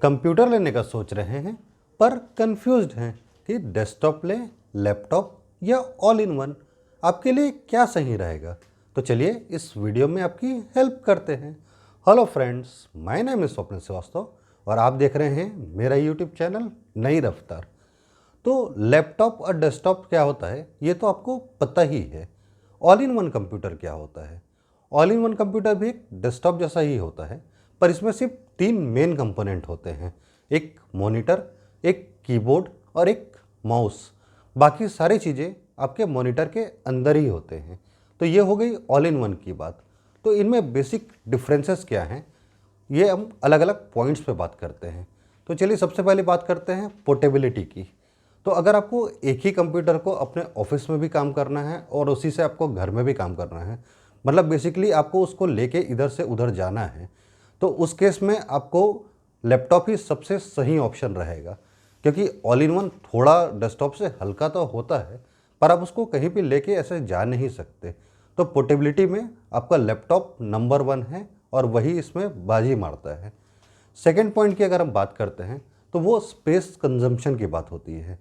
Computer लेने का सोच रहे हैं पर कंफ्यूज्ड हैं कि डेस्कटॉप लें, लैपटॉप या ऑल इन वन, आपके लिए क्या सही रहेगा। तो चलिए इस वीडियो में आपकी हेल्प करते हैं। Hello friends, my name is स्वप्न श्रीवास्तव और आप देख रहे हैं मेरा यूट्यूब चैनल नई रफ्तार। तो लैपटॉप और डेस्कटॉप क्या होता है ये तो आपको पता ही है। ऑल इन वन कंप्यूटर क्या होता है? ऑल इन वन कंप्यूटर भी एक डेस्कटॉप जैसा ही होता है, पर इसमें सिर्फ 3 मेन कंपोनेंट होते हैं, एक मॉनिटर, एक कीबोर्ड और एक माउस। बाकी सारी चीज़ें आपके मॉनिटर के अंदर ही होते हैं। तो ये हो गई ऑल इन वन की बात। तो इनमें बेसिक डिफरेंसेस क्या हैं, ये हम अलग अलग पॉइंट्स पे बात करते हैं। तो चलिए सबसे पहले बात करते हैं पोर्टेबिलिटी की। तो अगर आपको एक ही कंप्यूटर को अपने ऑफिस में भी काम करना है और उसी से आपको घर में भी काम करना है, मतलब बेसिकली आपको उसको लेके इधर से उधर जाना है, तो उस केस में आपको लैपटॉप ही सबसे सही ऑप्शन रहेगा। क्योंकि ऑल इन वन थोड़ा डेस्कटॉप से हल्का तो होता है, पर आप उसको कहीं भी लेके ऐसे जा नहीं सकते। तो पोर्टेबिलिटी में आपका लैपटॉप नंबर 1 है और वही इसमें बाजी मारता है। सेकेंड पॉइंट की अगर हम बात करते हैं तो वो स्पेस कंजम्पशन की बात होती है।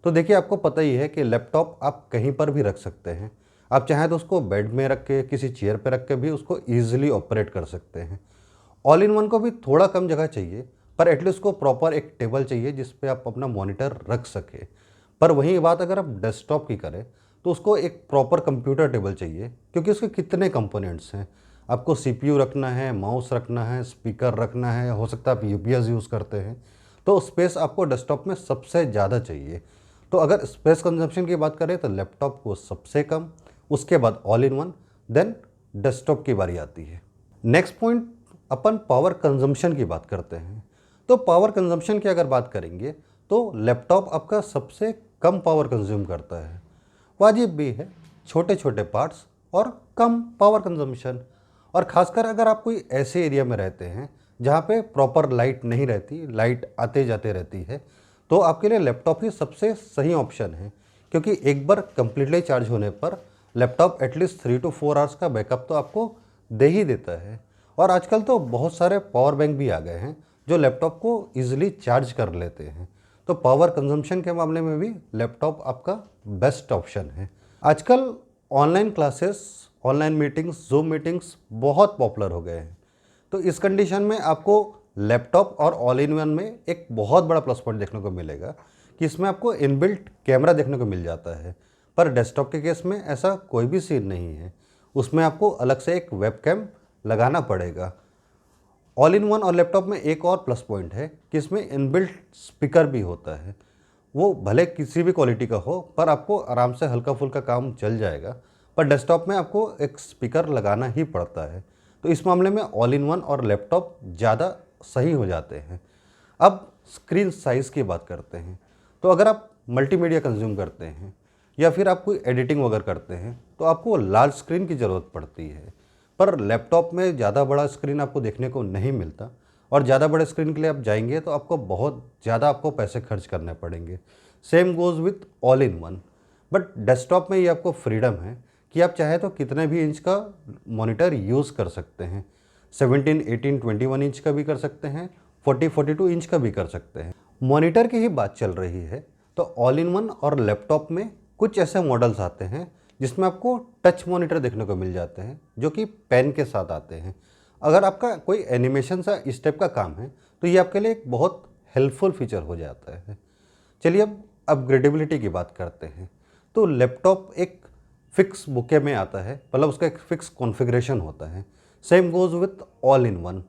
तो देखिए आपको पता ही है कि लैपटॉप आप कहीं पर भी रख सकते हैं। आप चाहें तो उसको बेड में रख के, किसी चेयर पे रख के भी उसको ईजिली ऑपरेट कर सकते हैं। ऑल इन वन को भी थोड़ा कम जगह चाहिए, पर एटलीस्ट उसको प्रॉपर एक टेबल चाहिए जिस पे आप अपना मॉनिटर रख सके। पर वही बात अगर आप डेस्कटॉप की करें तो उसको एक प्रॉपर कंप्यूटर टेबल चाहिए, क्योंकि उसके कितने कंपोनेंट्स हैं। आपको सीपीयू रखना है, माउस रखना है, स्पीकर रखना है, हो सकता है आप यूपीएस यूज़ करते हैं, तो स्पेस आपको डेस्कटॉप में सबसे ज़्यादा चाहिए। तो अगर स्पेस कंजप्शन की बात करें तो लैपटॉप को सबसे कम, उसके बाद all in one, then desktop की बारी आती है। नेक्स्ट पॉइंट, अपन पावर कंजम्पशन की बात करते हैं। तो पावर कंजम्पशन की अगर बात करेंगे तो लैपटॉप आपका सबसे कम पावर कंज्यूम करता है। वाजिब भी है, छोटे छोटे पार्ट्स और कम पावर कंजम्पशन। और ख़ासकर अगर आप कोई ऐसे एरिया में रहते हैं जहाँ पे प्रॉपर लाइट नहीं रहती, लाइट आते जाते रहती है, तो आपके लिए लैपटॉप ही सबसे सही ऑप्शन है। क्योंकि एक बार कम्प्लीटली चार्ज होने पर लैपटॉप एटलीस्ट 3 to 4 आवर्स का बैकअप तो आपको दे ही देता है। और आजकल तो बहुत सारे पावर बैंक भी आ गए हैं जो लैपटॉप को ईजिली चार्ज कर लेते हैं। तो पावर कंजम्पशन के मामले में भी लैपटॉप आपका बेस्ट ऑप्शन है। आजकल online classes, online meetings, zoom meetings बहुत पॉपुलर हो गए हैं। तो इस कंडीशन में आपको लैपटॉप और ऑल इन वन में एक बहुत बड़ा प्लस पॉइंट देखने को मिलेगा कि इसमें आपको इनबिल्ट कैमरा देखने को मिल जाता है। पर डेस्कटॉप के केस में ऐसा कोई भी सीन नहीं है, उसमें आपको अलग से एक वेबकैम लगाना पड़ेगा। ऑल इन वन और लैपटॉप में एक और प्लस पॉइंट है कि इसमें इनबिल्ट स्पीकर भी होता है। वो भले किसी भी क्वालिटी का हो, पर आपको आराम से हल्का फुल्का काम चल जाएगा। पर डेस्कटॉप में आपको एक स्पीकर लगाना ही पड़ता है। तो इस मामले में ऑल इन वन और लैपटॉप ज़्यादा सही हो जाते हैं। अब स्क्रीन साइज़ की बात करते हैं। तो अगर आप मल्टीमीडिया कंज्यूम करते हैं या फिर आप कोई एडिटिंग वगैरह करते हैं तो आपको लार्ज स्क्रीन की ज़रूरत पड़ती है। पर लैपटॉप में ज़्यादा बड़ा स्क्रीन आपको देखने को नहीं मिलता, और ज़्यादा बड़े स्क्रीन के लिए आप जाएंगे तो आपको बहुत ज़्यादा आपको पैसे खर्च करने पड़ेंगे। Same goes with all in one. But desktop में ये आपको फ्रीडम है कि आप चाहे तो कितने भी इंच का मॉनिटर यूज़ कर सकते हैं। 17, 18, 21 इंच का भी कर सकते हैं, 40, 42 इंच का भी कर सकते हैं। मॉनिटर की ही बात चल रही है तो ऑल इन वन और लैपटॉप में कुछ ऐसे मॉडल्स आते हैं जिसमें आपको टच मॉनिटर देखने को मिल जाते हैं, जो कि पेन के साथ आते हैं। अगर आपका कोई एनिमेशन सा इस टाइप का काम है तो ये आपके लिए एक बहुत हेल्पफुल फीचर हो जाता है। चलिए अब अपग्रेडेबिलिटी की बात करते हैं। तो लैपटॉप एक फिक्स बुके में आता है, मतलब उसका एक फिक्स कॉन्फ़िगरेशन होता है। Same goes with all in one.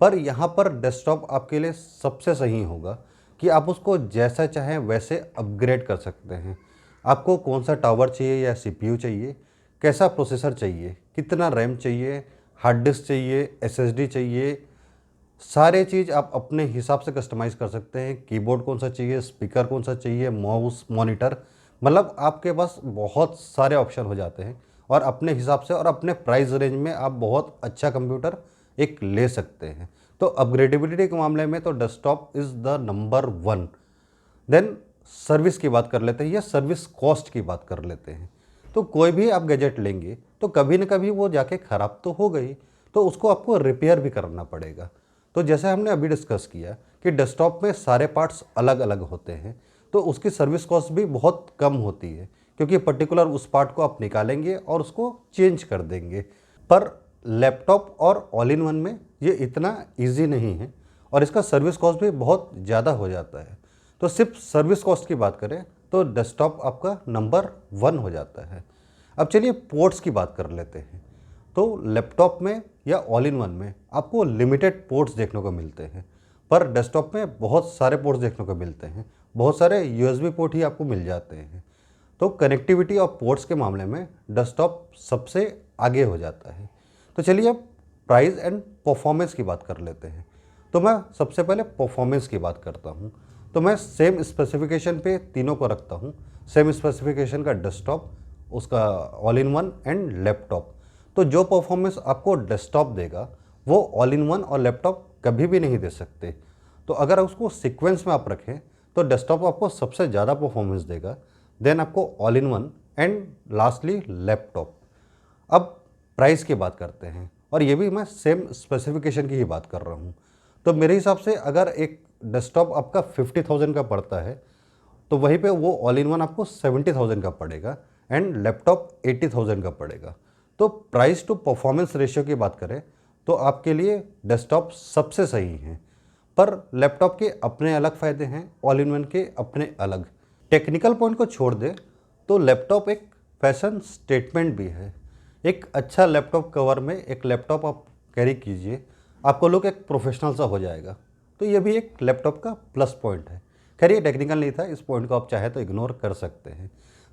पर यहाँ पर डेस्कटॉप आपके लिए सबसे सही होगा कि आप उसको जैसा चाहें वैसे अपग्रेड कर सकते हैं। आपको कौन सा टावर चाहिए या सीपीयू चाहिए, कैसा प्रोसेसर चाहिए, कितना रैम चाहिए, हार्ड डिस्क चाहिए, एसएसडी चाहिए, सारे चीज़ आप अपने हिसाब से कस्टमाइज़ कर सकते हैं। कीबोर्ड कौन सा चाहिए, स्पीकर कौन सा चाहिए, माउस, मॉनिटर, मतलब आपके पास बहुत सारे ऑप्शन हो जाते हैं। और अपने हिसाब से और अपने प्राइस रेंज में आप बहुत अच्छा कंप्यूटर एक ले सकते हैं। तो अपग्रेडेबिलिटी के मामले में तो desktop is the number 1। Then service की बात कर लेते हैं या सर्विस कॉस्ट की बात कर लेते हैं। तो कोई भी आप गैजेट लेंगे तो कभी न कभी वो जाके ख़राब तो हो गई, तो उसको आपको रिपेयर भी करना पड़ेगा। तो जैसे हमने अभी डिस्कस किया कि डेस्कटॉप में सारे पार्ट्स अलग अलग होते हैं, तो उसकी सर्विस कॉस्ट भी बहुत कम होती है, क्योंकि पर्टिकुलर उस पार्ट को आप निकालेंगे और उसको चेंज कर देंगे। पर लैपटॉप और ऑल इन वन में ये इतना ईजी नहीं है और इसका सर्विस कॉस्ट भी बहुत ज़्यादा हो जाता है। तो सिर्फ सर्विस कॉस्ट की बात करें तो डेस्कटॉप आपका नंबर 1 हो जाता है। अब चलिए पोर्ट्स की बात कर लेते हैं। तो लैपटॉप में या ऑल इन वन में आपको लिमिटेड पोर्ट्स देखने को मिलते हैं, पर डेस्कटॉप में बहुत सारे पोर्ट्स देखने को मिलते हैं। बहुत सारे यूएसबी पोर्ट ही आपको मिल जाते हैं। तो कनेक्टिविटी और पोर्ट्स के मामले में डेस्कटॉप सबसे आगे हो जाता है। तो चलिए अब प्राइस एंड परफॉर्मेंस की बात कर लेते हैं। तो मैं सबसे पहले परफॉर्मेंस की बात करता हूँ। तो मैं सेम स्पेसिफिकेशन पे तीनों को रखता हूँ। सेम स्पेसिफिकेशन का डेस्कटॉप, उसका all in one and laptop. तो जो परफॉर्मेंस आपको डेस्कटॉप देगा वो ऑल इन वन और लैपटॉप कभी भी नहीं दे सकते। तो अगर उसको सीक्वेंस में आप रखें तो डेस्कटॉप आपको सबसे ज़्यादा परफॉर्मेंस देगा, देन आपको all in one and lastly laptop. अब प्राइस की बात करते हैं, और ये भी मैं सेम स्पेसिफिकेशन की ही बात कर रहा हूँ। तो मेरे हिसाब से अगर एक डेस्कटॉप आपका 50,000 का पड़ता है तो वहीं पे वो ऑल इन वन आपको 70,000 का पड़ेगा एंड लैपटॉप 80,000 का पड़ेगा। तो प्राइस टू परफॉर्मेंस रेशियो की बात करें तो आपके लिए डेस्कटॉप सबसे सही है, पर लैपटॉप के अपने अलग फ़ायदे हैं, ऑल इन वन के अपने अलग। टेक्निकल पॉइंट को छोड़ दे तो लैपटॉप एक फैशन स्टेटमेंट भी है। एक अच्छा लैपटॉप कवर में एक लैपटॉप आप कैरी कीजिए, आपको लोग एक प्रोफेशनल सा हो जाएगा। तो ये भी एक लैपटॉप का प्लस पॉइंट है। खैर ये टेक्निकल नहीं था, इस पॉइंट को आप चाहे तो इग्नोर कर सकते हैं।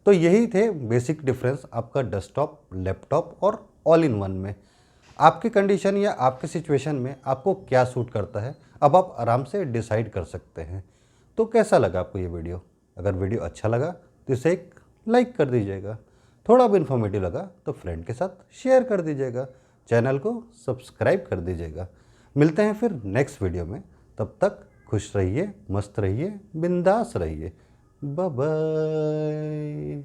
तो यही थे बेसिक डिफरेंस आपका डेस्कटॉप, लैपटॉप और ऑल इन वन में। आपकी कंडीशन या आपके सिचुएशन में आपको क्या सूट करता है, अब आप आराम से डिसाइड कर सकते हैं। तो कैसा लगा आपको ये वीडियो? अगर वीडियो अच्छा लगा तो इसे एक लाइक कर दीजिएगा। थोड़ा भी इन्फॉर्मेटिव लगा तो फ्रेंड के साथ शेयर कर दीजिएगा। चैनल को सब्सक्राइब कर दीजिएगा। मिलते हैं फिर नेक्स्ट वीडियो में। तब तक खुश रहिए, मस्त रहिए, बिंदास रहिए। Bye bye.